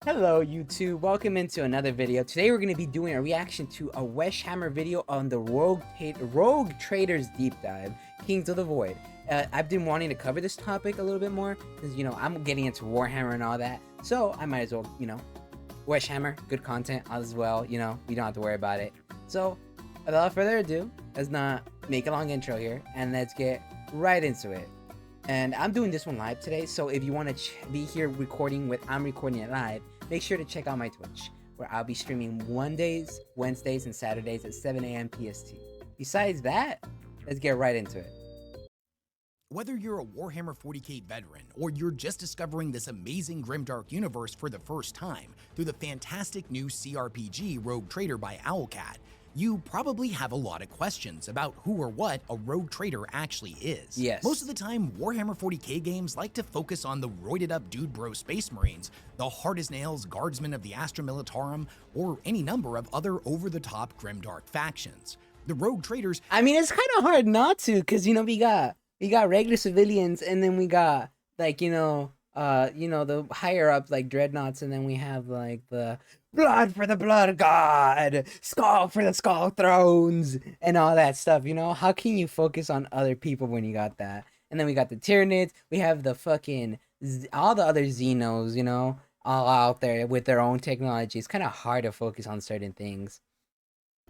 Hello YouTube, welcome into another video. Today we're going to be doing a reaction to a Weshhammer video on the Rogue Traders Deep Dive, Kings of the Void. I've been wanting to cover this topic a little bit more, because, I'm getting into Warhammer and all that, so I might as well, Weshhammer, good content as well, we don't have to worry about it. So, without further ado, let's not make a long intro here, and let's get right into it. And I'm doing this one live today, so if you want to be here recording I'm recording it live, make sure to check out my Twitch, where I'll be streaming Mondays, Wednesdays, and Saturdays at 7 a.m. PST. Besides that, let's get right into it. Whether you're a Warhammer 40k veteran, or you're just discovering this amazing grimdark universe for the first time through the fantastic new CRPG Rogue Trader by Owlcat, you probably have a lot of questions about who or what a rogue trader actually is. Yes. Most of the time, Warhammer 40k games like to focus on the roided up dude bro space marines, the hard as nails guardsmen of the Astra Militarum, or any number of other over-the-top grimdark factions. The rogue traders... I mean, it's kind of hard not to, because, we got regular civilians, and then we got, like, the higher up, like, dreadnoughts, and then we have, like, the blood for the blood god, skull for the skull thrones, and all that stuff, How can you focus on other people when you got that? And then we got the Tyranids, we have the fucking, all the other Xenos, all out there with their own technology. It's kind of hard to focus on certain things.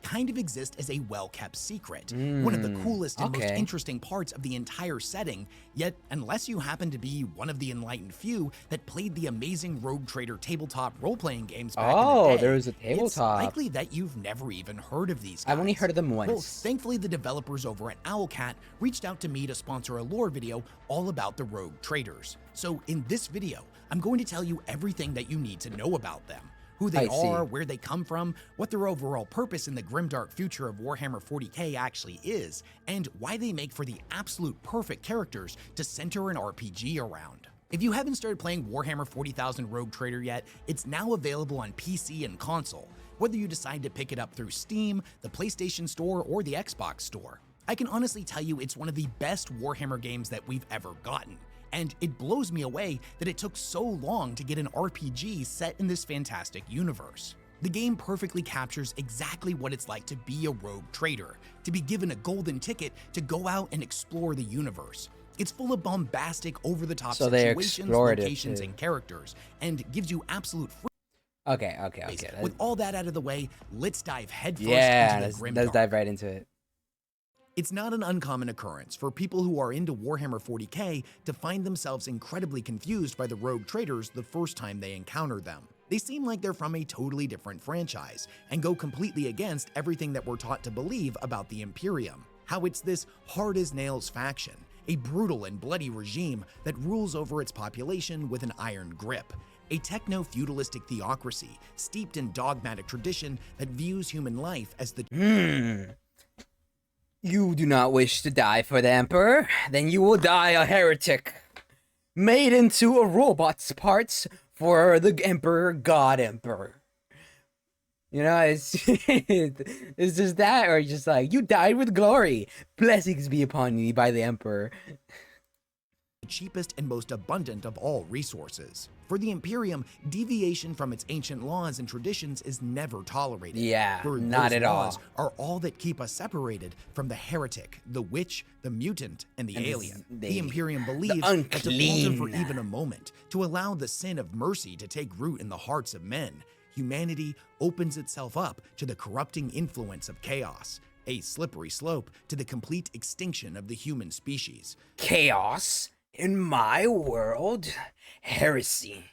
kind of exist as a well-kept secret, one of the coolest and most interesting parts of the entire setting, yet unless you happen to be one of the enlightened few that played the amazing Rogue Trader tabletop role-playing games back in the day, there was a tabletop. It's likely that you've never even heard of these guys. I've only heard of them once. Well, thankfully the developers over at Owlcat reached out to me to sponsor a lore video all about the Rogue Traders. So in this video, I'm going to tell you everything that you need to know about them. Who they are, where they come from, what their overall purpose in the grimdark future of Warhammer 40k actually is, and why they make for the absolute perfect characters to center an RPG around. If you haven't started playing Warhammer 40,000 Rogue Trader yet, it's now available on PC and console, whether you decide to pick it up through Steam, the PlayStation Store, or the Xbox Store. I can honestly tell you it's one of the best Warhammer games that we've ever gotten. And it blows me away that it took so long to get an RPG set in this fantastic universe. The game perfectly captures exactly what it's like to be a rogue trader, to be given a golden ticket to go out and explore the universe. It's full of bombastic, over-the-top situations, locations, and characters, and gives you absolute freedom. Okay. With all that out of the way, let's dive headfirst into the grimdark. Let's dive right into it. It's not an uncommon occurrence for people who are into Warhammer 40k to find themselves incredibly confused by the rogue traders the first time they encounter them. They seem like they're from a totally different franchise, and go completely against everything that we're taught to believe about the Imperium. How it's this hard-as-nails faction, a brutal and bloody regime that rules over its population with an iron grip. A techno-feudalistic theocracy steeped in dogmatic tradition that views human life as the You do not wish to die for the Emperor? Then you will die a heretic, made into a robot's parts for the Emperor, God Emperor. It's it's just that, or just like, you died with glory. Blessings be upon you by the Emperor. Cheapest and most abundant of all resources. For the Imperium, deviation from its ancient laws and traditions is never tolerated. Yeah, for not at all. Laws are all that keep us separated from the heretic, the witch, the mutant, and the alien. The Imperium believes that to falter for even a moment, to allow the sin of mercy to take root in the hearts of men, humanity opens itself up to the corrupting influence of chaos, a slippery slope to the complete extinction of the human species. Chaos? In my world? Heresy.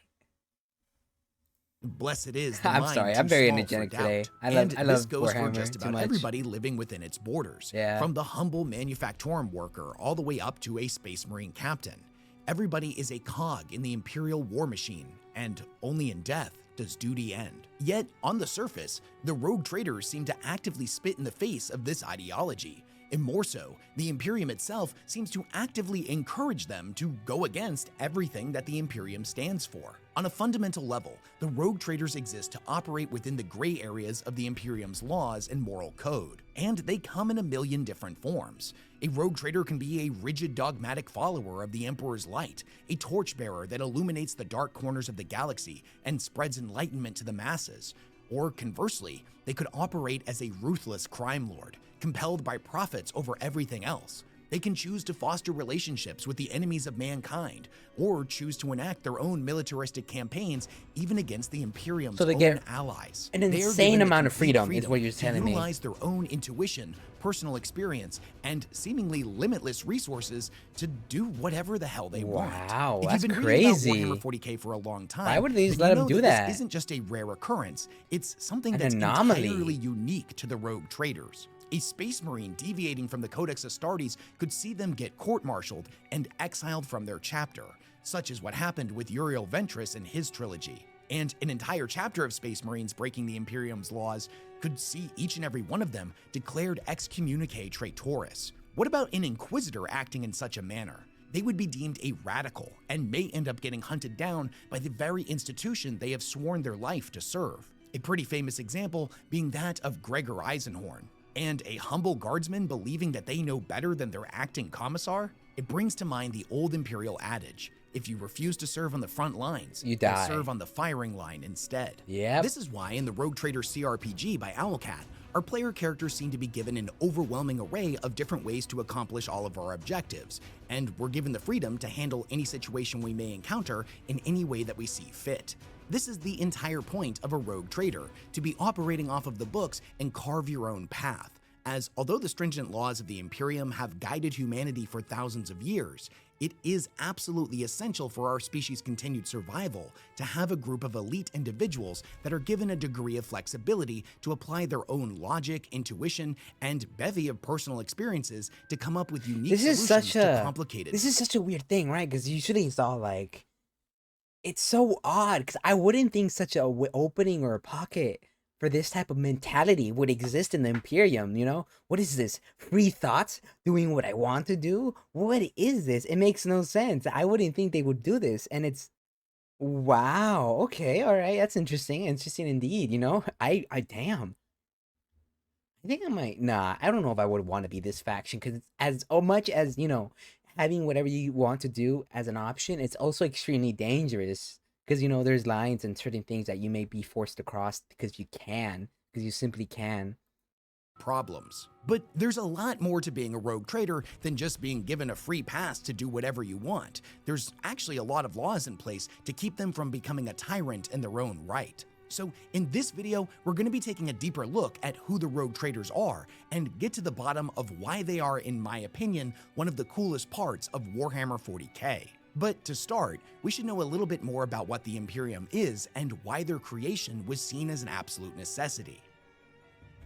Blessed is the I'm mind sorry, too I'm very small energetic for today. doubt. I love this goes Warhammer for just about everybody living within its borders, from the humble manufactorum worker all the way up to a space marine captain. Everybody is a cog in the Imperial war machine, and only in death does duty end. Yet, on the surface, the rogue traders seem to actively spit in the face of this ideology. And more so, the Imperium itself seems to actively encourage them to go against everything that the Imperium stands for. On a fundamental level, the rogue traders exist to operate within the gray areas of the Imperium's laws and moral code, and they come in a million different forms. A rogue trader can be a rigid dogmatic follower of the Emperor's light, a torchbearer that illuminates the dark corners of the galaxy and spreads enlightenment to the masses. Or conversely, they could operate as a ruthless crime lord, compelled by profits over everything else. They can choose to foster relationships with the enemies of mankind, or choose to enact their own militaristic campaigns even against the Imperium's own allies. An insane amount of freedom is what you're telling me. To utilize their own intuition, personal experience, and seemingly limitless resources to do whatever the hell they want. Wow, if that's you've been crazy. reading about Warhammer 40k for a long time, why would they just let them do that? This isn't just a rare occurrence, it's something An that's anomaly. entirely unique to the rogue traders. A space marine deviating from the Codex Astartes could see them get court-martialed and exiled from their chapter, such as what happened with Uriel Ventress in his trilogy. And an entire chapter of space marines breaking the Imperium's laws could see each and every one of them declared excommunicae traitoris. What about an inquisitor acting in such a manner? They would be deemed a radical and may end up getting hunted down by the very institution they have sworn their life to serve. A pretty famous example being that of Gregor Eisenhorn. And a humble guardsman believing that they know better than their acting commissar? It brings to mind the old imperial adage, if you refuse to serve on the front lines, you die. Serve on the firing line instead. Yep. This is why in the Rogue Trader CRPG by Owlcat, our player characters seem to be given an overwhelming array of different ways to accomplish all of our objectives, and we're given the freedom to handle any situation we may encounter in any way that we see fit. This is the entire point of a rogue trader, to be operating off of the books and carve your own path, as although the stringent laws of the Imperium have guided humanity for thousands of years, it is absolutely essential for our species' continued survival to have a group of elite individuals that are given a degree of flexibility to apply their own logic, intuition, and bevy of personal experiences to come up with unique solutions to complicated. This is such a weird thing, right? Because usually it's all like, it's so odd, because I wouldn't think such a opening or a pocket for this type of mentality would exist in the Imperium, you know? What is this? Free thoughts? Doing what I want to do? What is this? It makes no sense. I wouldn't think they would do this, and it's... Wow, okay, alright, that's interesting. Interesting indeed, you know? Damn. I think I might... Nah, I don't know if I would want to be this faction, because as much as, you know, having whatever you want to do as an option, it's also extremely dangerous. Because, you know, there's lines and certain things that you may be forced to cross because you simply can. Problems. But there's a lot more to being a rogue trader than just being given a free pass to do whatever you want. There's actually a lot of laws in place to keep them from becoming a tyrant in their own right. So in this video, we're going to be taking a deeper look at who the rogue traders are and get to the bottom of why they are, in my opinion, one of the coolest parts of Warhammer 40k. But to start, we should know a little bit more about what the Imperium is and why their creation was seen as an absolute necessity.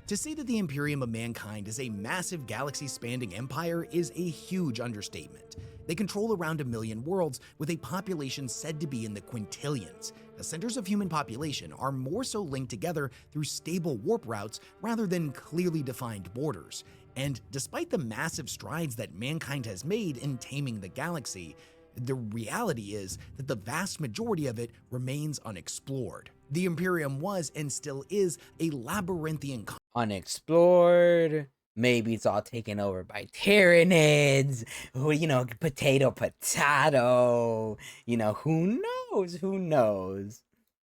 To say that the Imperium of Mankind is a massive galaxy-spanning empire is a huge understatement. They control around 1 million worlds with a population said to be in the quintillions. The centers of human population are more so linked together through stable warp routes rather than clearly defined borders. And despite the massive strides that mankind has made in taming the galaxy, the reality is that the vast majority of it remains unexplored. The Imperium was and still is a labyrinthian unexplored. Maybe it's all taken over by Tyranids, who, you know, potato. You know, who knows?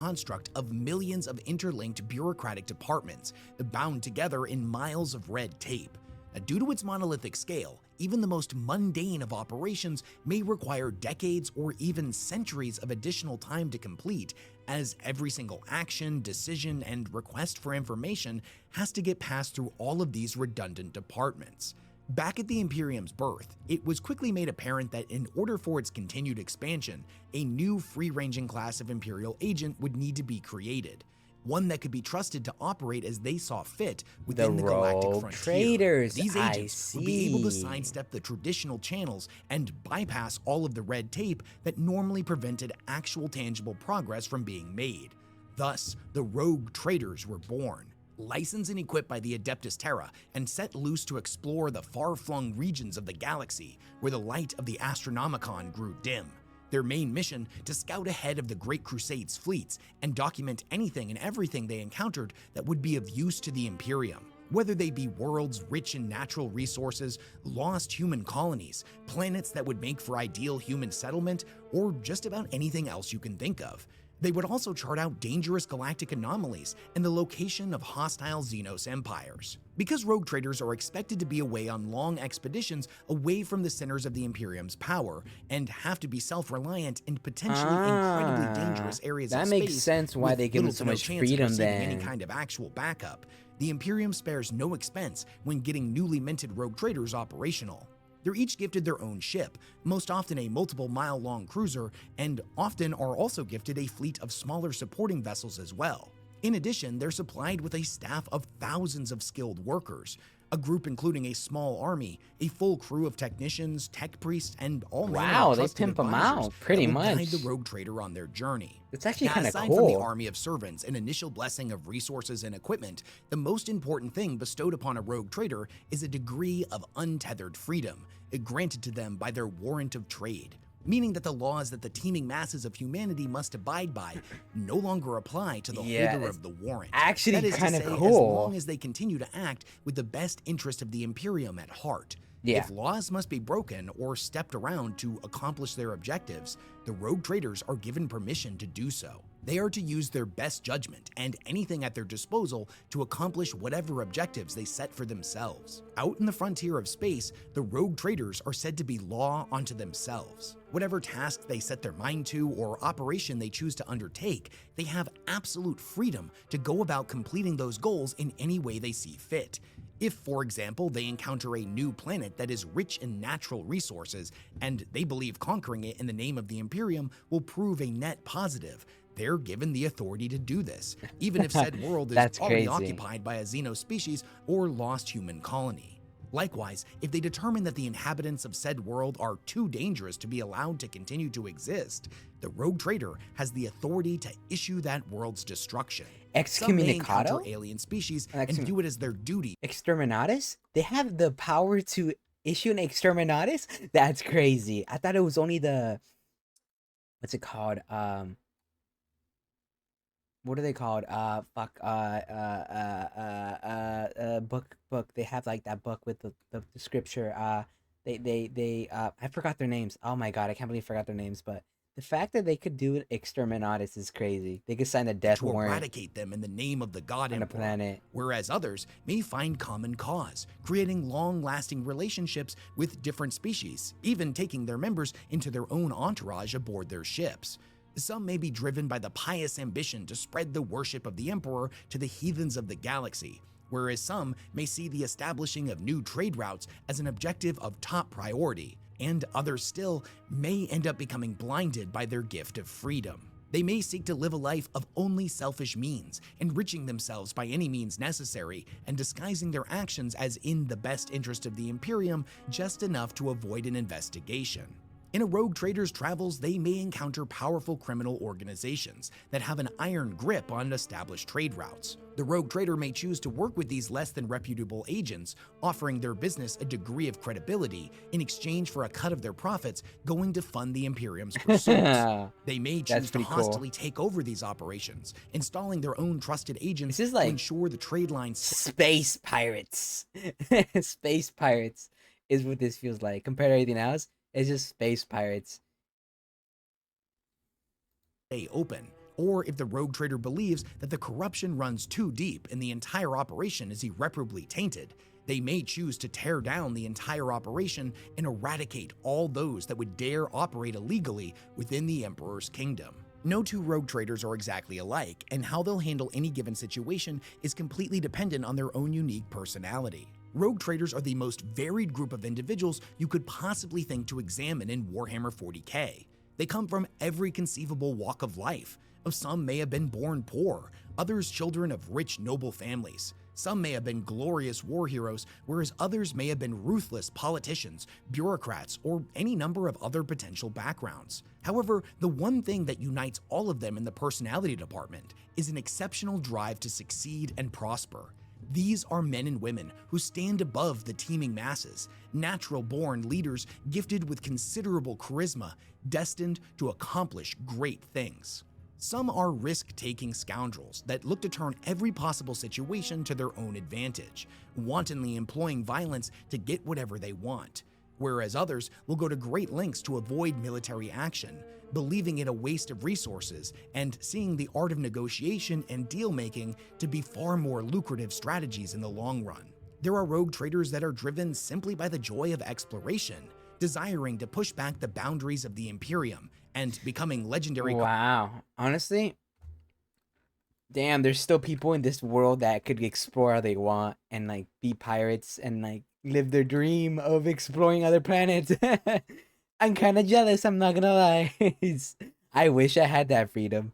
Construct of millions of interlinked bureaucratic departments bound together in miles of red tape. Due to its monolithic scale, even the most mundane of operations may require decades or even centuries of additional time to complete, as every single action, decision, and request for information has to get passed through all of these redundant departments. Back at the Imperium's birth, it was quickly made apparent that in order for its continued expansion, a new free-ranging class of Imperial agent would need to be created. One that could be trusted to operate as they saw fit within the galactic frontier. Traders, these agents would be able to sidestep the traditional channels and bypass all of the red tape that normally prevented actual tangible progress from being made. Thus, the rogue traders were born. Licensed and equipped by the Adeptus Terra and set loose to explore the far-flung regions of the galaxy where the light of the Astronomicon grew dim. Their main mission to scout ahead of the Great Crusade's fleets and document anything and everything they encountered that would be of use to the Imperium. Whether they be worlds rich in natural resources, lost human colonies, planets that would make for ideal human settlement, or just about anything else you can think of. They would also chart out dangerous galactic anomalies and the location of hostile Xenos empires. Because rogue traders are expected to be away on long expeditions away from the centers of the Imperium's power and have to be self-reliant in potentially incredibly dangerous areas of space. That makes sense why they give them so much freedom then. Any kind of actual backup. The Imperium spares no expense when getting newly minted rogue traders operational. They're each gifted their own ship, most often a multiple mile-long cruiser, and often are also gifted a fleet of smaller supporting vessels as well. In addition, they're supplied with a staff of thousands of skilled workers, a group including a small army, a full crew of technicians, tech priests, and all wow, they pimp them out pretty much. Guide the rogue trader on their journey. It's actually kind of cool. Aside from the army of servants and initial blessing of resources and equipment, the most important thing bestowed upon a rogue trader is a degree of untethered freedom, granted to them by their warrant of trade, meaning that the laws that the teeming masses of humanity must abide by no longer apply to the holder of the warrant. Actually, kind of cool. As long as they continue to act with the best interest of the Imperium at heart. Yeah. If laws must be broken or stepped around to accomplish their objectives, the rogue traders are given permission to do so. They are to use their best judgment and anything at their disposal to accomplish whatever objectives they set for themselves. Out in the frontier of space, the rogue traders are said to be law unto themselves. Whatever task they set their mind to or operation they choose to undertake, they have absolute freedom to go about completing those goals in any way they see fit. If, for example, they encounter a new planet that is rich in natural resources, and they believe conquering it in the name of the Imperium will prove a net positive, they're given the authority to do this, even if said world is already occupied by a Xeno species or lost human colony. Likewise, if they determine that the inhabitants of said world are too dangerous to be allowed to continue to exist, the rogue trader has the authority to issue that world's destruction. Excommunicado? Alien species and view it as their duty. Exterminatus? They have the power to issue an exterminatus? That's crazy. I thought it was only the... What's it called? What are they called? Book. They have like that book with the scripture. I forgot their names. Oh my god, I can't believe I forgot their names. But the fact that they could do it exterminatus is crazy. They could sign a death warrant. To eradicate them in the name of the god on a planet. Whereas others may find common cause, creating long-lasting relationships with different species, even taking their members into their own entourage aboard their ships. Some may be driven by the pious ambition to spread the worship of the Emperor to the heathens of the galaxy, whereas some may see the establishing of new trade routes as an objective of top priority, and others still may end up becoming blinded by their gift of freedom. They may seek to live a life of only selfish means, enriching themselves by any means necessary, and disguising their actions as in the best interest of the Imperium just enough to avoid an investigation. In a rogue trader's travels, they may encounter powerful criminal organizations that have an iron grip on established trade routes. The rogue trader may choose to work with these less than reputable agents, offering their business a degree of credibility in exchange for a cut of their profits going to fund the Imperium's pursuits. They may choose to hostily take over these operations, installing their own trusted agents to ensure the trade lines. Space pirates. Space pirates is what this feels like compared to anything else. It's just space pirates. Stay open, or if the rogue trader believes that the corruption runs too deep and the entire operation is irreparably tainted, they may choose to tear down the entire operation and eradicate all those that would dare operate illegally within the Emperor's kingdom. No two rogue traders are exactly alike, and how they'll handle any given situation is completely dependent on their own unique personality. Rogue traders are the most varied group of individuals you could possibly think to examine in Warhammer 40k. They come from every conceivable walk of life. Some may have been born poor, others children of rich, noble families. Some may have been glorious war heroes, whereas others may have been ruthless politicians, bureaucrats, or any number of other potential backgrounds. However, the one thing that unites all of them in the personality department is an exceptional drive to succeed and prosper. These are men and women who stand above the teeming masses, natural-born leaders gifted with considerable charisma, destined to accomplish great things. Some are risk-taking scoundrels that look to turn every possible situation to their own advantage, wantonly employing violence to get whatever they want, whereas others will go to great lengths to avoid military action, believing it a waste of resources and seeing the art of negotiation and deal-making to be far more lucrative strategies in the long run. There are rogue traders that are driven simply by the joy of exploration, desiring to push back the boundaries of the Imperium and becoming legendary. Wow. Honestly, damn, there's still people in this world that could explore how they want and like be pirates and like live their dream of exploring other planets. I'm kind of jealous, I'm not gonna lie. I wish I had that freedom.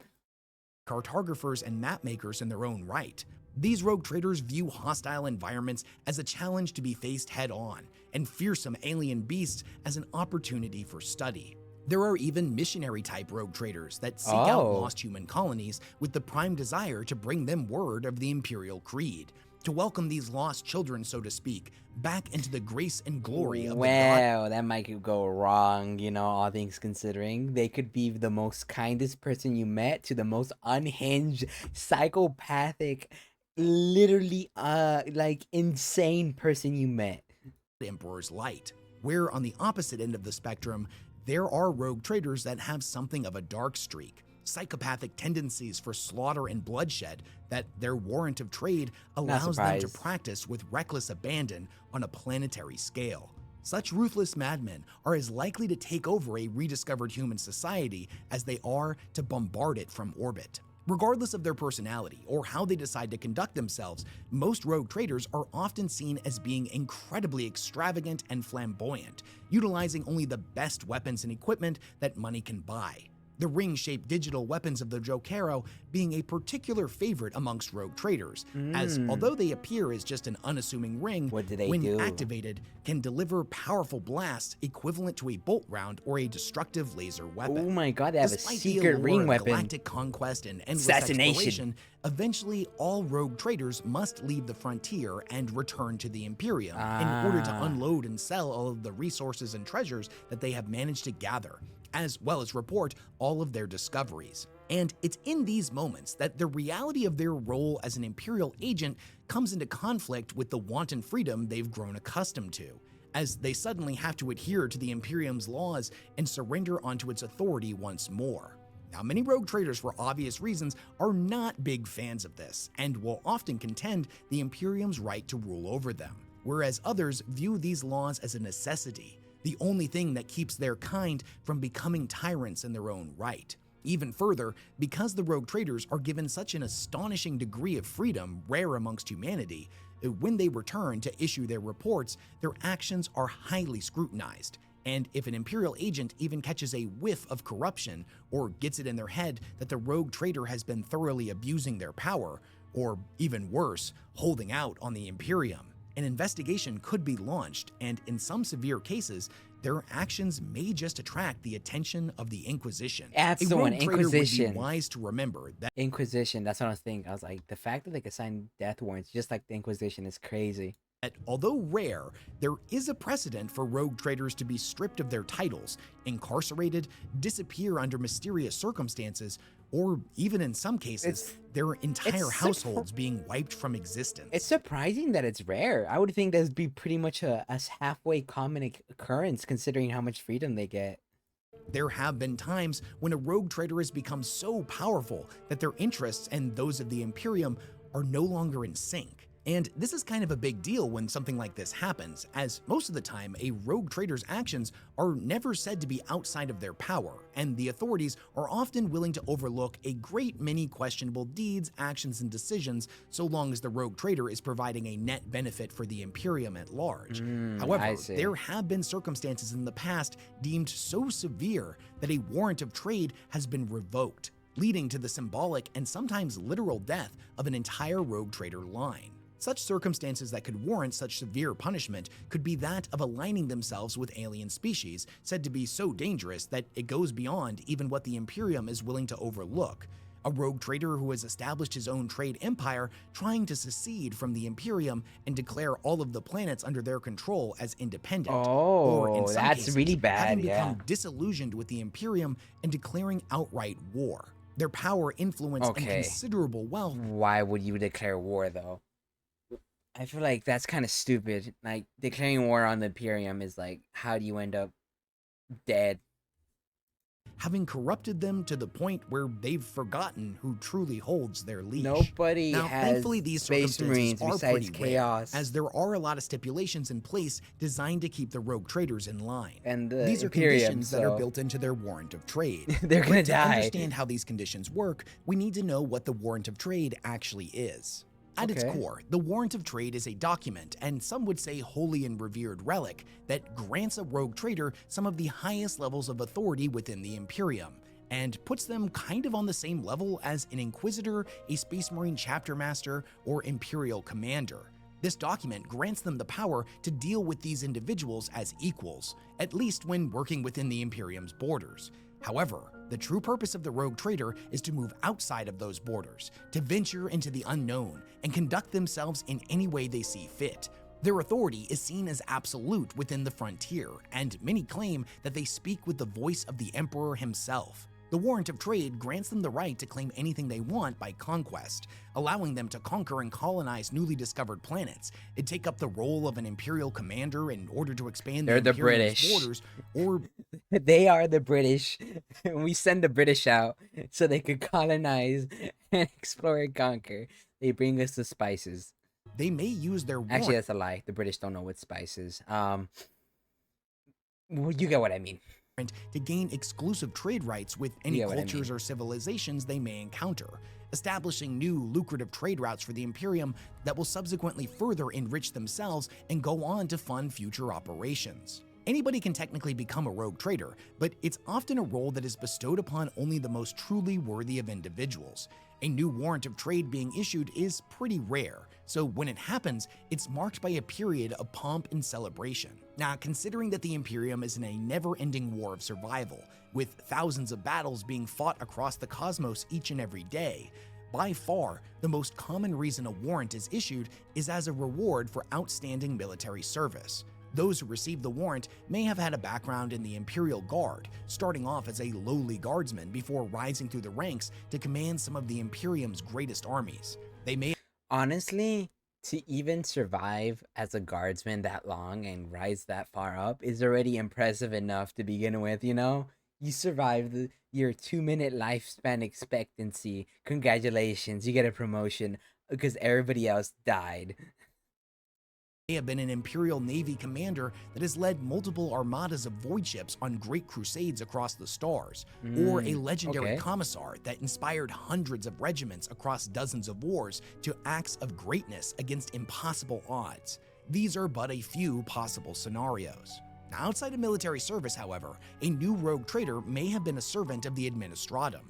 Cartographers and map makers in their own right. These rogue traders view hostile environments as a challenge to be faced head-on, and fearsome alien beasts as an opportunity for study. There are even missionary-type rogue traders that seek out lost human colonies with the prime desire to bring them word of the Imperial Creed, to welcome these lost children, so to speak, back into the grace and glory of the God. Well, that might go wrong, you know, all things considering. They could be the most kindest person you met to the most unhinged, psychopathic, literally, like insane person you met. Emperor's Light, where on the opposite end of the spectrum, there are rogue traders that have something of a dark streak, psychopathic tendencies for slaughter and bloodshed that their warrant of trade allows them to practice with reckless abandon on a planetary scale. Such ruthless madmen are as likely to take over a rediscovered human society as they are to bombard it from orbit. Regardless of their personality or how they decide to conduct themselves, most rogue traders are often seen as being incredibly extravagant and flamboyant, utilizing only the best weapons and equipment that money can buy. The ring-shaped digital weapons of the Jokero being a particular favorite amongst rogue traders, as although they appear as just an unassuming ring, when activated, can deliver powerful blasts equivalent to a bolt round or a destructive laser weapon. Oh my god, they have a secret ring weapon. Galactic conquest and endless exploration, eventually all rogue traders must leave the frontier and return to the Imperium in order to unload and sell all of the resources and treasures that they have managed to gather, as well as report all of their discoveries. And it's in these moments that the reality of their role as an Imperial agent comes into conflict with the wanton freedom they've grown accustomed to, as they suddenly have to adhere to the Imperium's laws and surrender onto its authority once more. Now, many rogue traders, for obvious reasons, are not big fans of this, and will often contend the Imperium's right to rule over them, whereas others view these laws as a necessity, the only thing that keeps their kind from becoming tyrants in their own right. Even further, because the rogue traders are given such an astonishing degree of freedom rare amongst humanity, when they return to issue their reports, their actions are highly scrutinized. And if an Imperial agent even catches a whiff of corruption, or gets it in their head that the rogue trader has been thoroughly abusing their power, or even worse, holding out on the Imperium, an investigation could be launched, and in some severe cases, their actions may just attract the attention of the Inquisition. That's the one, Inquisition. Would be wise to remember that Inquisition, that's what I was thinking. I was like, the fact that they could sign death warrants just like the Inquisition is crazy. Although rare, there is a precedent for rogue traders to be stripped of their titles, incarcerated, disappear under mysterious circumstances, or even in some cases, their entire households being wiped from existence. It's surprising that it's rare. I would think that would be pretty much a halfway common occurrence considering how much freedom they get. There have been times when a rogue trader has become so powerful that their interests and those of the Imperium are no longer in sync. And this is kind of a big deal when something like this happens, as most of the time a rogue trader's actions are never said to be outside of their power, and the authorities are often willing to overlook a great many questionable deeds, actions, and decisions so long as the rogue trader is providing a net benefit for the Imperium at large. However, there have been circumstances in the past deemed so severe that a warrant of trade has been revoked, leading to the symbolic and sometimes literal death of an entire rogue trader line. Such circumstances that could warrant such severe punishment could be that of aligning themselves with alien species said to be so dangerous that it goes beyond even what the Imperium is willing to overlook. A rogue trader who has established his own trade empire, trying to secede from the Imperium and declare all of the planets under their control as independent. Or in Oh, some that's cases, really bad, having yeah. become disillusioned with the Imperium and declaring outright war. Their power, influence, and Okay. considerable wealth. Why would you declare war, though? I feel like that's kind of stupid. Like, declaring war on the Imperium is like, how do you end up dead? Having corrupted them to the point where they've forgotten who truly holds their leash. Nobody Now, has thankfully, these Space circumstances Marines are besides pretty rare, Chaos. as there are a lot of stipulations in place designed to keep the rogue traders in line. And the These are Imperium, conditions that are so built into their warrant of trade. they're gonna But to die. understand how these conditions work, we need to know what the warrant of trade actually is. At its Okay. core, the warrant of trade is a document, and some would say holy and revered relic, that grants a rogue trader some of the highest levels of authority within the Imperium, and puts them kind of on the same level as an Inquisitor, a Space Marine chapter master, or Imperial commander. This document grants them the power to deal with these individuals as equals, at least when working within the Imperium's borders. However, the true purpose of the rogue trader is to move outside of those borders, to venture into the unknown, and conduct themselves in any way they see fit. Their authority is seen as absolute within the frontier, and many claim that they speak with the voice of the Emperor himself. The warrant of trade grants them the right to claim anything they want by conquest, allowing them to conquer and colonize newly discovered planets, and take up the role of an imperial commander in order to expand They're the Imperium's British. borders, or They are the British. We send the British out so they could colonize and explore and conquer. They bring us the spices. they may use their Actually, warrant that's a lie. The British don't know what spices. Well, you get what I mean. to gain exclusive trade rights with any get what I cultures mean. or civilizations they may encounter, establishing new lucrative trade routes for the Imperium that will subsequently further enrich themselves and go on to fund future operations. Anybody can technically become a rogue trader, but it's often a role that is bestowed upon only the most truly worthy of individuals. A new warrant of trade being issued is pretty rare, so when it happens, it's marked by a period of pomp and celebration. Now, considering that the Imperium is in a never-ending war of survival, with thousands of battles being fought across the cosmos each and every day, by far, the most common reason a warrant is issued is as a reward for outstanding military service. Those who receive the warrant may have had a background in the Imperial Guard, starting off as a lowly guardsman before rising through the ranks to command some of the Imperium's greatest armies. They may Honestly, to even survive as a guardsman that long and rise that far up is already impressive enough to begin with, you know? You survived your 2-minute lifespan expectancy. Congratulations, you get a promotion because everybody else died. have been an Imperial Navy commander that has led multiple armadas of void ships on great crusades across the stars, or a legendary okay. commissar that inspired hundreds of regiments across dozens of wars to acts of greatness against impossible odds. These are but a few possible scenarios. Now, outside of military service, however, a new rogue trader may have been a servant of the Administratum,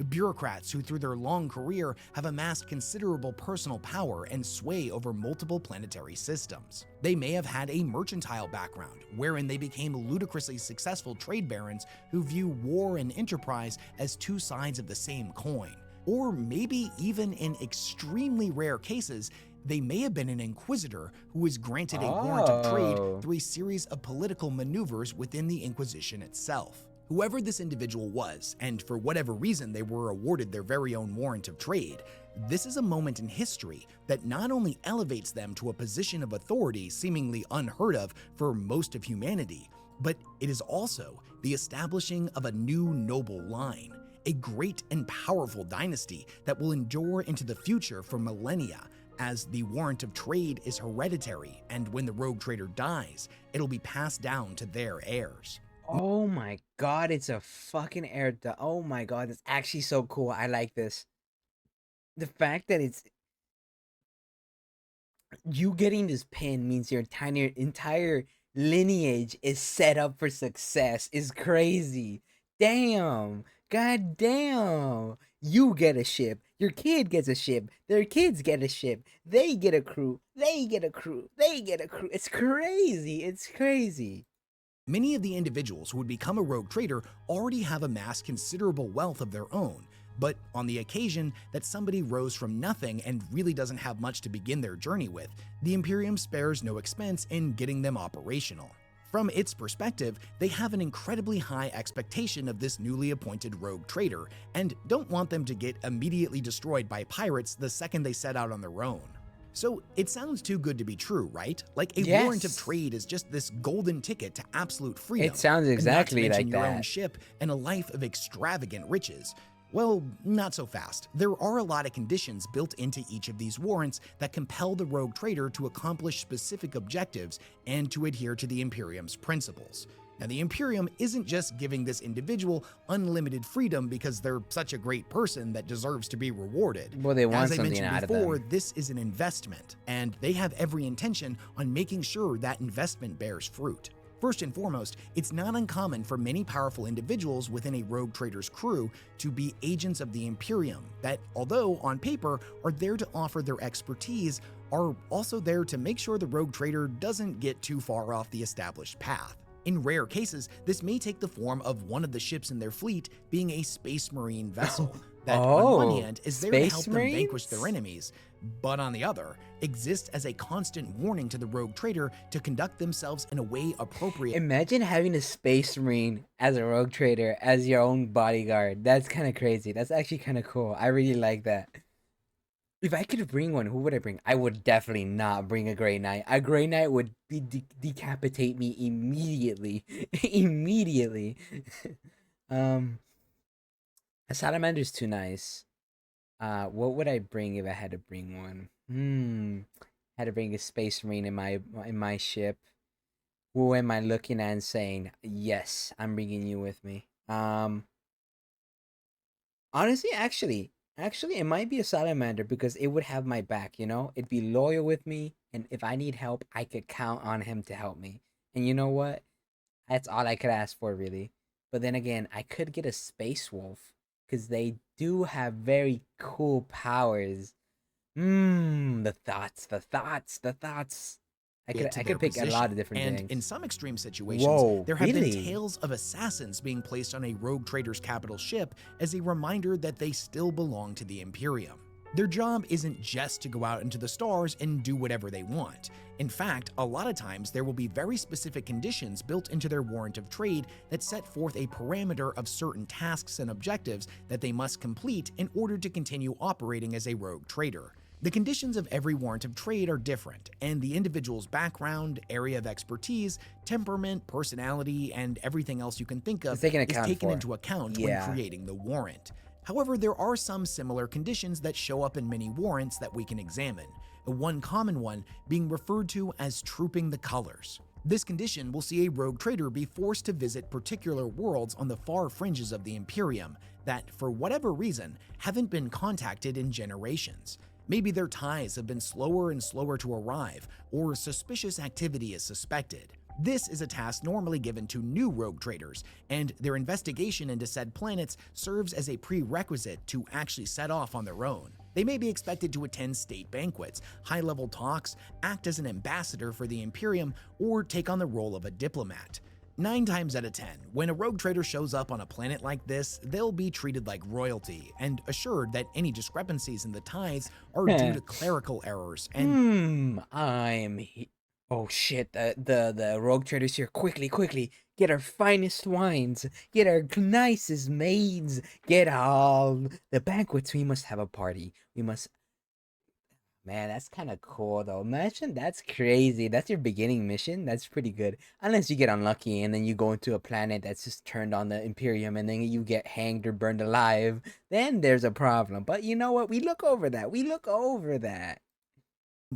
bureaucrats who through their long career have amassed considerable personal power and sway over multiple planetary systems. They may have had a mercantile background, wherein they became ludicrously successful trade barons who view war and enterprise as two sides of the same coin. Or maybe even in extremely rare cases, they may have been an inquisitor who was granted a warrant of trade through a series of political maneuvers within the Inquisition itself. Whoever this individual was, and for whatever reason they were awarded their very own warrant of trade, this is a moment in history that not only elevates them to a position of authority seemingly unheard of for most of humanity, but it is also the establishing of a new noble line, a great and powerful dynasty that will endure into the future for millennia, as the warrant of trade is hereditary, and when the rogue trader dies, it'll be passed down to their heirs. Oh my god, it's a fucking oh my god, it's actually so cool. I like this. The fact that it's you getting this pin means your entire lineage is set up for success is crazy. Damn. God damn. You get a ship. Your kid gets a ship. Their kids get a ship. They get a crew. They get a crew. They get a crew. It's crazy. It's crazy. Many of the individuals who would become a rogue trader already have amassed considerable wealth of their own, but on the occasion that somebody rose from nothing and really doesn't have much to begin their journey with, the Imperium spares no expense in getting them operational. From its perspective, they have an incredibly high expectation of this newly appointed rogue trader and don't want them to get immediately destroyed by pirates the second they set out on their own. So it sounds too good to be true, right? Like a warrant of trade is just this golden ticket to absolute freedom. It sounds exactly not to like mention your that. own ship and a life of extravagant riches. Well, not so fast. There are a lot of conditions built into each of these warrants that compel the rogue trader to accomplish specific objectives and to adhere to the Imperium's principles. Now, the Imperium isn't just giving this individual unlimited freedom because they're such a great person that deserves to be rewarded. Well, they want As I something mentioned out before, of them. this is an investment, and they have every intention on making sure that investment bears fruit. First and foremost, it's not uncommon for many powerful individuals within a rogue trader's crew to be agents of the Imperium that, although on paper are there to offer their expertise, are also there to make sure the rogue trader doesn't get too far off the established path. In rare cases, this may take the form of one of the ships in their fleet being a space marine vessel that on one hand is there to help them vanquish their enemies, but on the other, exists as a constant warning to the rogue trader to conduct themselves in a way appropriate. Imagine having a space marine as a rogue trader as your own bodyguard. That's kind of crazy. That's actually kind of cool. I really like that. If I could bring one, who would I bring? I would definitely not bring a Grey Knight. A Grey Knight would decapitate me immediately. Immediately. A Salamander's too nice. What would I bring if I had to bring one? Had to bring a Space Marine in my ship. Who am I looking at and saying, yes, I'm bringing you with me? Honestly, actually, it might be a Salamander because it would have my back, you know? It'd be loyal with me, and if I need help, I could count on him to help me. And you know what? That's all I could ask for, really. But then again, I could get a Space Wolf because they do have very cool powers. The thoughts. I could pick a lot of different and things. in some extreme situations, there have really? been tales of assassins being placed on a rogue trader's capital ship as a reminder that they still belong to the Imperium. Their job isn't just to go out into the stars and do whatever they want. In fact, a lot of times there will be very specific conditions built into their warrant of trade that set forth a parameter of certain tasks and objectives that they must complete in order to continue operating as a rogue trader. The conditions of every warrant of trade are different, and the individual's background, area of expertise, temperament, personality, and everything else you can think of is taken into account when creating the warrant. However, there are some similar conditions that show up in many warrants that we can examine, one common one being referred to as trooping the colors. This condition will see a rogue trader be forced to visit particular worlds on the far fringes of the Imperium that, for whatever reason, haven't been contacted in generations. Maybe their ties have been slower and slower to arrive, or suspicious activity is suspected. This is a task normally given to new rogue traders, and their investigation into said planets serves as a prerequisite to actually set off on their own. They may be expected to attend state banquets, high-level talks, act as an ambassador for the Imperium, or take on the role of a diplomat. 9 times out of 10, when a rogue trader shows up on a planet like this, they'll be treated like royalty and assured that any discrepancies in the tithes are due to clerical errors and— Oh shit, the rogue traders here. Quickly, get our finest wines, get our nicest maids, get all the banquets. We must have a party. Man, that's kind of cool though. Imagine, that's crazy. That's your beginning mission. That's pretty good. Unless you get unlucky and then you go into a planet that's just turned on the Imperium and then you get hanged or burned alive. Then there's a problem. But you know what? We look over that.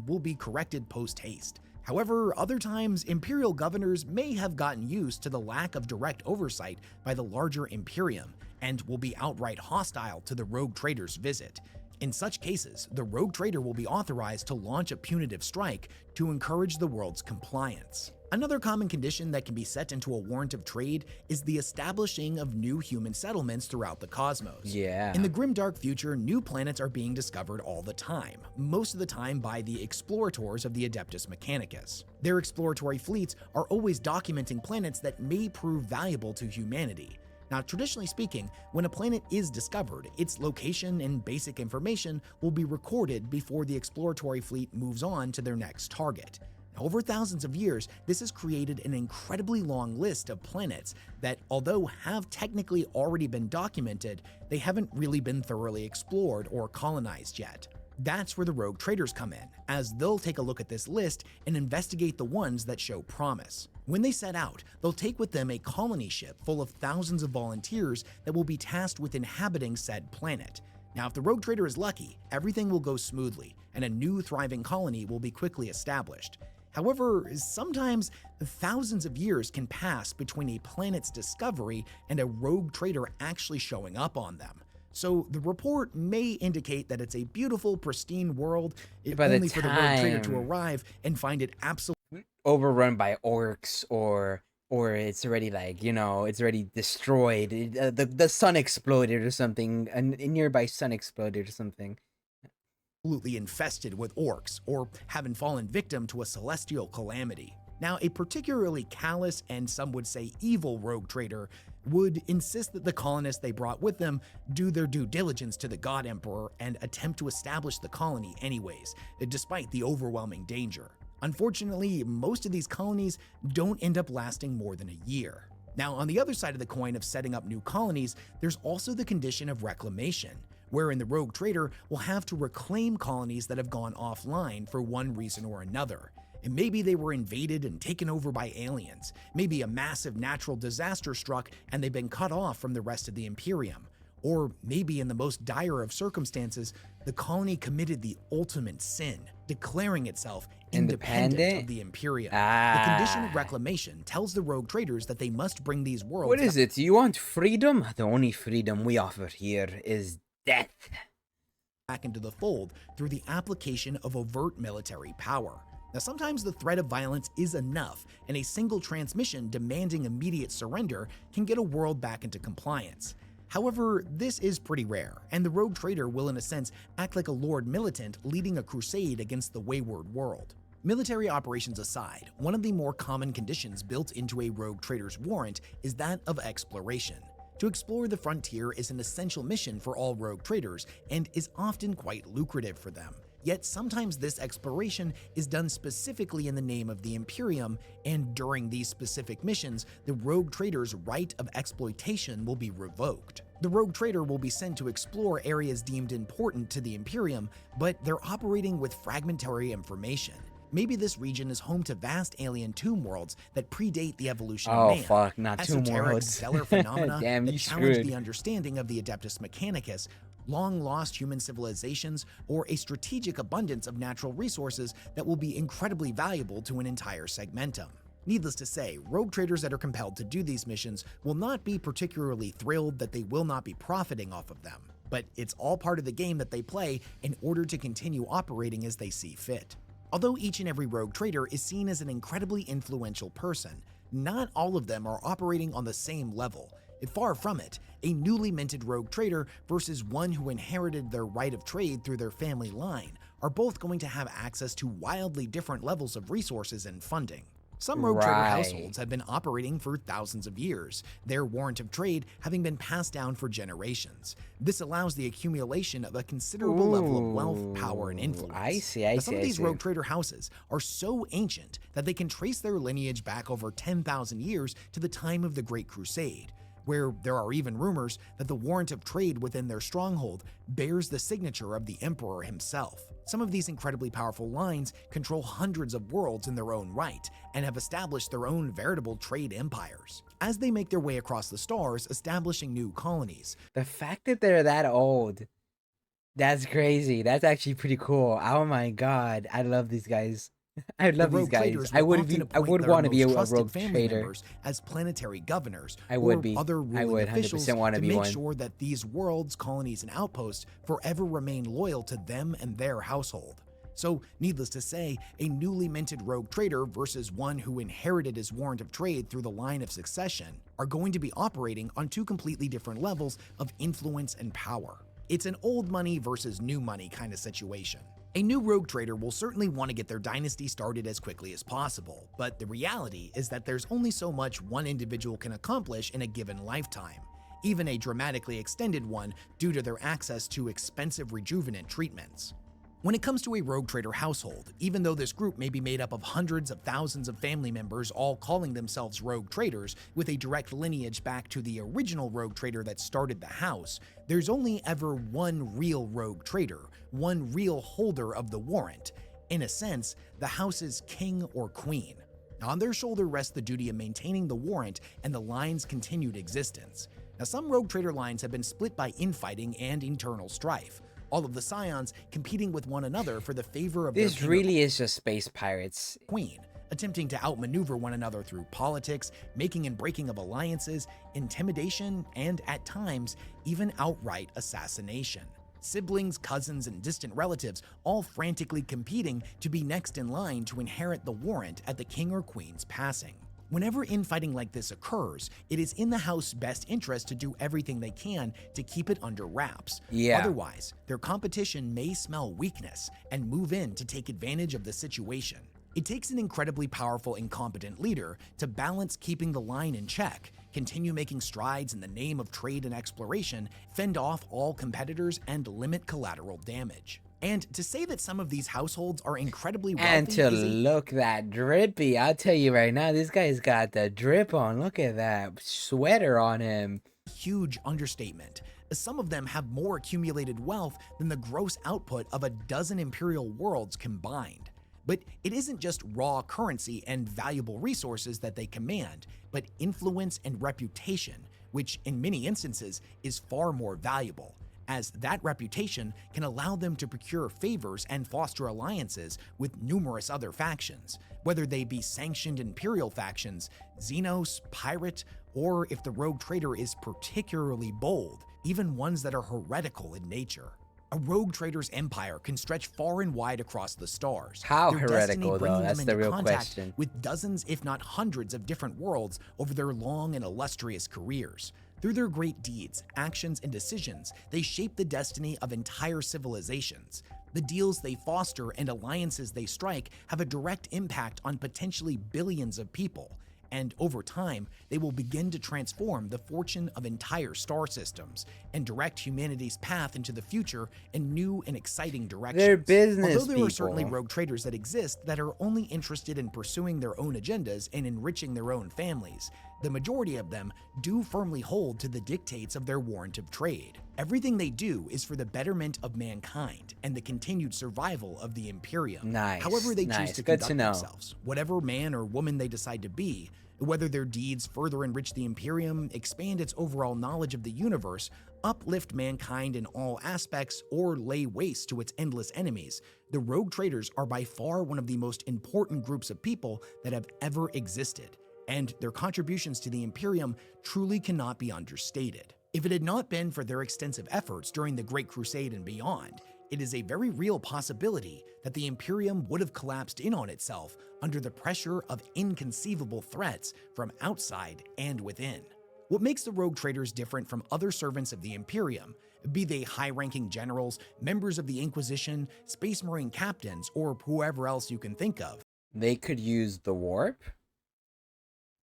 will be corrected post-haste. However, other times, Imperial governors may have gotten used to the lack of direct oversight by the larger Imperium and will be outright hostile to the rogue trader's visit. In such cases, the rogue trader will be authorized to launch a punitive strike to encourage the world's compliance. Another common condition that can be set into a warrant of trade is the establishing of new human settlements throughout the cosmos. Yeah. In the grimdark future, new planets are being discovered all the time, most of the time by the explorators of the Adeptus Mechanicus. Their exploratory fleets are always documenting planets that may prove valuable to humanity. Now, traditionally speaking, when a planet is discovered, its location and basic information will be recorded before the exploratory fleet moves on to their next target. Over thousands of years, this has created an incredibly long list of planets that, although have technically already been documented, they haven't really been thoroughly explored or colonized yet. That's where the rogue traders come in, as they'll take a look at this list and investigate the ones that show promise. When they set out, they'll take with them a colony ship full of thousands of volunteers that will be tasked with inhabiting said planet. Now, if the rogue trader is lucky, everything will go smoothly, and a new thriving colony will be quickly established. However, sometimes thousands of years can pass between a planet's discovery and a rogue trader actually showing up on them. So the report may indicate that it's a beautiful, pristine world, only for the rogue trader to arrive and find it absolutely overrun by orcs, or it's already like, you know, it's already destroyed. The sun exploded or something. A nearby sun exploded or something. infested with orcs, or having fallen victim to a celestial calamity. Now, a particularly callous and some would say evil rogue trader would insist that the colonists they brought with them do their due diligence to the God Emperor and attempt to establish the colony anyways, despite the overwhelming danger. Unfortunately, most of these colonies don't end up lasting more than a year. Now, on the other side of the coin of setting up new colonies, there's also the condition of reclamation, wherein the rogue trader will have to reclaim colonies that have gone offline for one reason or another. And maybe they were invaded and taken over by aliens. Maybe a massive natural disaster struck and they've been cut off from the rest of the Imperium. Or maybe in the most dire of circumstances, the colony committed the ultimate sin, declaring itself independent of the Imperium. The condition of reclamation tells the rogue traders that they must bring these worlds— What is it? You want freedom? The only freedom we offer here is death. Back into the fold through the application of overt military power. Now, sometimes the threat of violence is enough, and a single transmission demanding immediate surrender can get a world back into compliance. However, this is pretty rare, and the rogue trader will in a sense act like a lord militant leading a crusade against the wayward world. Military operations aside, one of the more common conditions built into a rogue trader's warrant is that of exploration. To explore the frontier is an essential mission for all rogue traders and is often quite lucrative for them. Yet sometimes this exploration is done specifically in the name of the Imperium, and during these specific missions, the rogue trader's right of exploitation will be revoked. The rogue trader will be sent to explore areas deemed important to the Imperium, but they're operating with fragmentary information. Maybe this region is home to vast alien tomb worlds that predate the evolution of man. Oh fuck, not tomb Esoteric worlds. stellar phenomena Damn, that you challenge screwed. the understanding of the Adeptus Mechanicus, long-lost human civilizations, or a strategic abundance of natural resources that will be incredibly valuable to an entire segmentum. Needless to say, rogue traders that are compelled to do these missions will not be particularly thrilled that they will not be profiting off of them, but it's all part of the game that they play in order to continue operating as they see fit. Although each and every rogue trader is seen as an incredibly influential person, not all of them are operating on the same level. Far from it, a newly minted rogue trader versus one who inherited their right of trade through their family line are both going to have access to wildly different levels of resources and funding. Some rogue trader households have been operating for thousands of years, their warrant of trade having been passed down for generations. This allows the accumulation of a considerable level of wealth, power, and influence. I see. Some of these rogue trader houses are so ancient that they can trace their lineage back over 10,000 years to the time of the Great Crusade, where there are even rumors that the warrant of trade within their stronghold bears the signature of the Emperor himself. Some of these incredibly powerful lines control hundreds of worlds in their own right and have established their own veritable trade empires. As they make their way across the stars, establishing new colonies. The fact that they're that old, that's crazy. That's actually pretty cool. Oh my god, I love these guys. I love these guys. I would want to be a rogue trader as planetary governors. I would be. Other I would 100% want to be make one. sure that these worlds, colonies, and outposts forever remain loyal to them and their household. So, needless to say, a newly minted rogue trader versus one who inherited his warrant of trade through the line of succession are going to be operating on two completely different levels of influence and power. It's an old money versus new money kind of situation. A new rogue trader will certainly want to get their dynasty started as quickly as possible, but the reality is that there's only so much one individual can accomplish in a given lifetime, even a dramatically extended one due to their access to expensive rejuvenant treatments. When it comes to a rogue trader household, even though this group may be made up of hundreds of thousands of family members all calling themselves rogue traders with a direct lineage back to the original rogue trader that started the house, there's only ever one real rogue trader, one real holder of the warrant. In a sense, the house's king or queen. On their shoulder rests the duty of maintaining the warrant and the line's continued existence. Now, some rogue trader lines have been split by infighting and internal strife, all of the scions competing with one another for the favor of This their really is just space pirates. queen, attempting to outmaneuver one another through politics, making and breaking of alliances, intimidation, and at times, even outright assassination. Siblings, cousins, and distant relatives all frantically competing to be next in line to inherit the warrant at the king or queen's passing. Whenever infighting like this occurs, it is in the house's best interest to do everything they can to keep it under wraps. Yeah. Otherwise, their competition may smell weakness and move in to take advantage of the situation. It takes an incredibly powerful and competent leader to balance keeping the line in check, continue making strides in the name of trade and exploration, fend off all competitors, and limit collateral damage. And to say that some of these households are incredibly wealthy And to is a look that drippy, I'll tell you right now, this guy's got the drip on. Look at that sweater on him. huge understatement, as some of them have more accumulated wealth than the gross output of a dozen imperial worlds combined. But it isn't just raw currency and valuable resources that they command, but influence and reputation, which in many instances is far more valuable, as that reputation can allow them to procure favors and foster alliances with numerous other factions, whether they be sanctioned imperial factions, Xenos, pirate, or if the rogue trader is particularly bold, even ones that are heretical in nature. A rogue trader's empire can stretch far and wide across the stars. How their heretical, destiny though? bringing That's them the into real contact question. with dozens, if not hundreds, of different worlds over their long and illustrious careers. Through their great deeds, actions, and decisions, they shape the destiny of entire civilizations. The deals they foster and alliances they strike have a direct impact on potentially billions of people. And over time, they will begin to transform the fortune of entire star systems and direct humanity's path into the future in new and exciting directions. They're business Although there people. are certainly rogue traders that exist that are only interested in pursuing their own agendas and enriching their own families, the majority of them do firmly hold to the dictates of their warrant of trade. Everything they do is for the betterment of mankind and the continued survival of the Imperium. Nice, However they choose nice. to Good conduct to know. themselves, whatever man or woman they decide to be, whether their deeds further enrich the Imperium, expand its overall knowledge of the universe, uplift mankind in all aspects, or lay waste to its endless enemies, the rogue traders are by far one of the most important groups of people that have ever existed, and their contributions to the Imperium truly cannot be understated. If it had not been for their extensive efforts during the Great Crusade and beyond, it is a very real possibility that the Imperium would have collapsed in on itself under the pressure of inconceivable threats from outside and within. What makes the rogue traders different from other servants of the Imperium, be they high-ranking generals, members of the Inquisition, Space Marine captains, or whoever else you can think of? They could use the warp?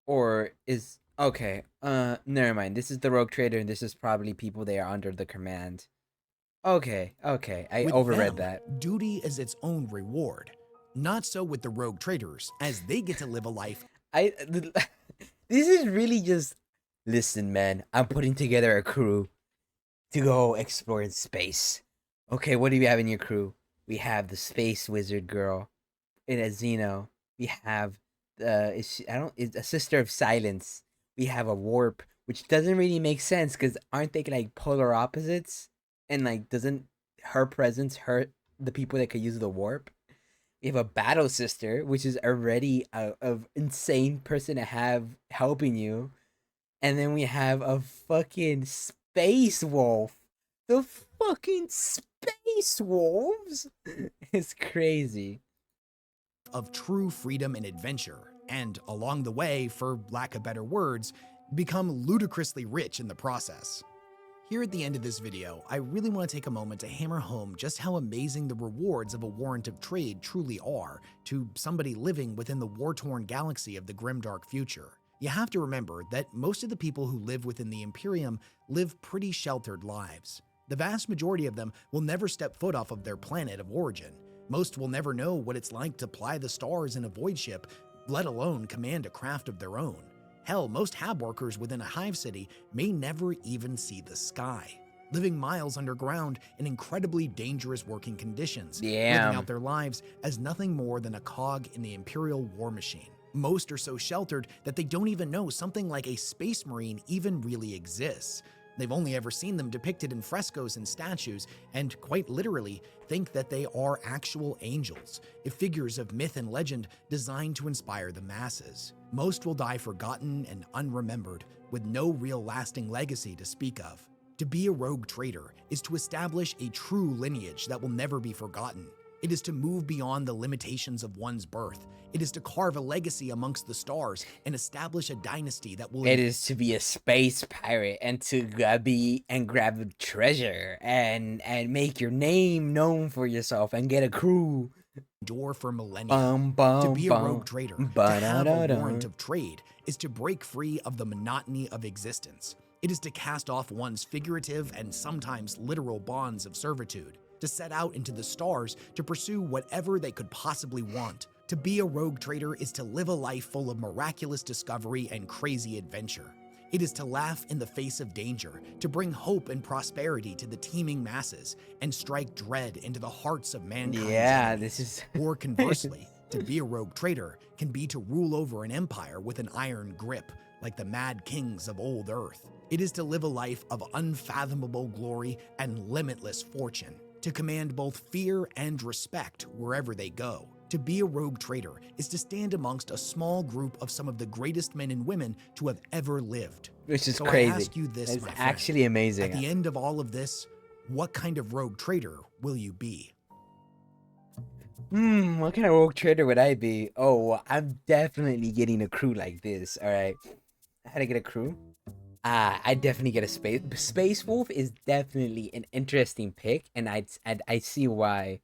Or is... Okay, never mind. This is the rogue trader, and this is probably people they are under the command. Okay, I With overread them, that. duty is its own reward. Not so with the rogue traders, as they get to live a life This is really just... Listen, man, I'm putting together a crew to go explore in space. Okay, what do you have in your crew? We have the space wizard girl in a Xeno. We have it's a sister of silence. We have a warp, which doesn't really make sense because aren't they like polar opposites? And like, doesn't her presence hurt the people that could use the warp? We have a battle sister, which is already a insane person to have helping you. And then we have a fucking space wolf. The fucking space Space wolves? It's crazy. Of true freedom and adventure, and along the way, for lack of better words, become ludicrously rich in the process. Here at the end of this video, I really want to take a moment to hammer home just how amazing the rewards of a warrant of trade truly are to somebody living within the war-torn galaxy of the grimdark future. You have to remember that most of the people who live within the Imperium live pretty sheltered lives. The vast majority of them will never step foot off of their planet of origin. Most will never know what it's like to ply the stars in a void ship, let alone command a craft of their own. Hell, most hab workers within a hive city may never even see the sky, living miles underground in incredibly dangerous working conditions, living out their lives as nothing more than a cog in the Imperial war machine. Most are so sheltered that they don't even know something like a space marine even really exists. They've only ever seen them depicted in frescoes and statues, and quite literally think that they are actual angels, figures of myth and legend designed to inspire the masses. Most will die forgotten and unremembered, with no real lasting legacy to speak of. To be a rogue trader is to establish a true lineage that will never be forgotten. It is to move beyond the limitations of one's birth. It is to carve a legacy amongst the stars and establish a dynasty that will... It is to be a space pirate and to grab treasure and make your name known for yourself and get a crew. Endure for millennia. To be a rogue trader, to have a warrant of trade, is to break free of the monotony of existence. It is to cast off one's figurative and sometimes literal bonds of servitude, to set out into the stars to pursue whatever they could possibly want. To be a rogue trader is to live a life full of miraculous discovery and crazy adventure. It is to laugh in the face of danger, to bring hope and prosperity to the teeming masses, and strike dread into the hearts of mankind. Yeah, this is... Or conversely, to be a rogue trader can be to rule over an empire with an iron grip, like the mad kings of old Earth. It is to live a life of unfathomable glory and limitless fortune, to command both fear and respect wherever they go. To be a rogue trader is to stand amongst a small group of some of the greatest men and women to have ever lived. Which is so crazy. I ask you this, it's my friend, actually amazing. At the end of all of this, what kind of rogue trader will you be? What kind of rogue trader would I be? Oh, I'm definitely getting a crew like this. All right, how to get a crew? I definitely get a space wolf is definitely an interesting pick, and I see why.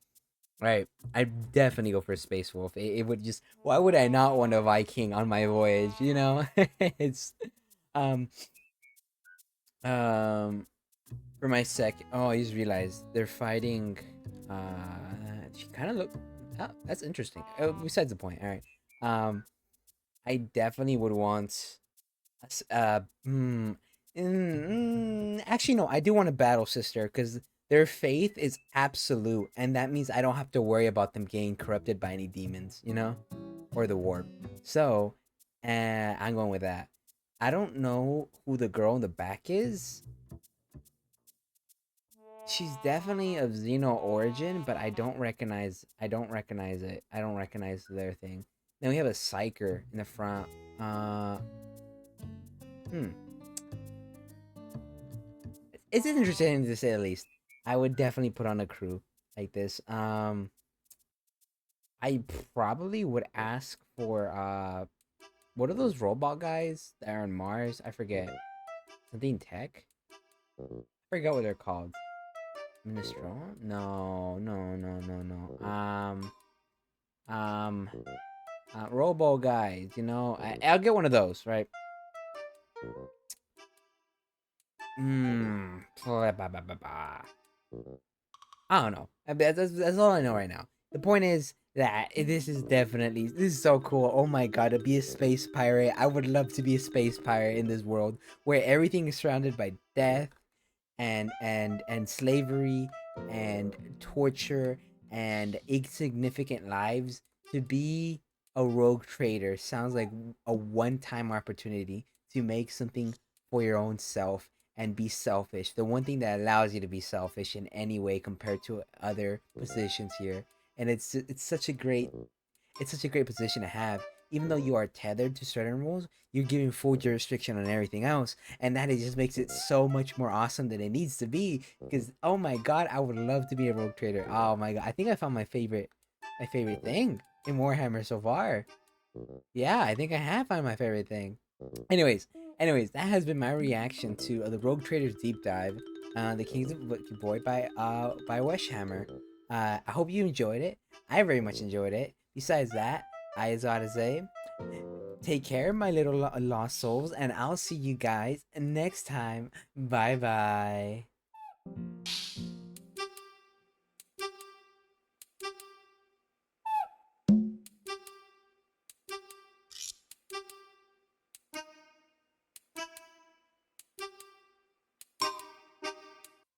Right, I'd definitely go for a space wolf. It would just, why would I not want a Viking on my voyage? You know, it's for my oh, I just realized they're fighting. She kind of look. Oh, that's interesting. Oh, besides the point. All right. I definitely would want. Actually, no. I do want a battle sister because their faith is absolute, and that means I don't have to worry about them getting corrupted by any demons, you know, or the warp. So, I'm going with that. I don't know who the girl in the back is. She's definitely of Xeno origin, but I don't recognize it. I don't recognize their thing. Then we have a psyker in the front. It's interesting to say the least. I would definitely put on a crew like this. I probably would ask for what are those robot guys that are on Mars? I forget. Something tech? I forget what they're called. Minestrone? No. Robo guys, you know? I'll get one of those, right? I don't know. That's all I know right now. The point is that this is so cool. Oh my god, to be a space pirate. I would love to be a space pirate in this world where everything is surrounded by death and slavery and torture and insignificant lives. To be a rogue trader sounds like a one-time opportunity to make something for your own self and be selfish. The one thing that allows you to be selfish in any way compared to other positions here. And it's such a great position to have even though you are tethered to certain rules, you're giving full jurisdiction on everything else, and that it just makes it so much more awesome than it needs to be. Because oh my god, I would love to be a rogue trader. Oh my god, I think I found my favorite thing in Warhammer so far. Yeah, I think I have found my favorite thing. Anyways, that has been my reaction to the Rogue Traders deep dive, the Kings of Void by Weshhammer. I hope you enjoyed it. I very much enjoyed it. Besides that, I just gotta say, take care, my little lost souls, and I'll see you guys next time. Bye bye.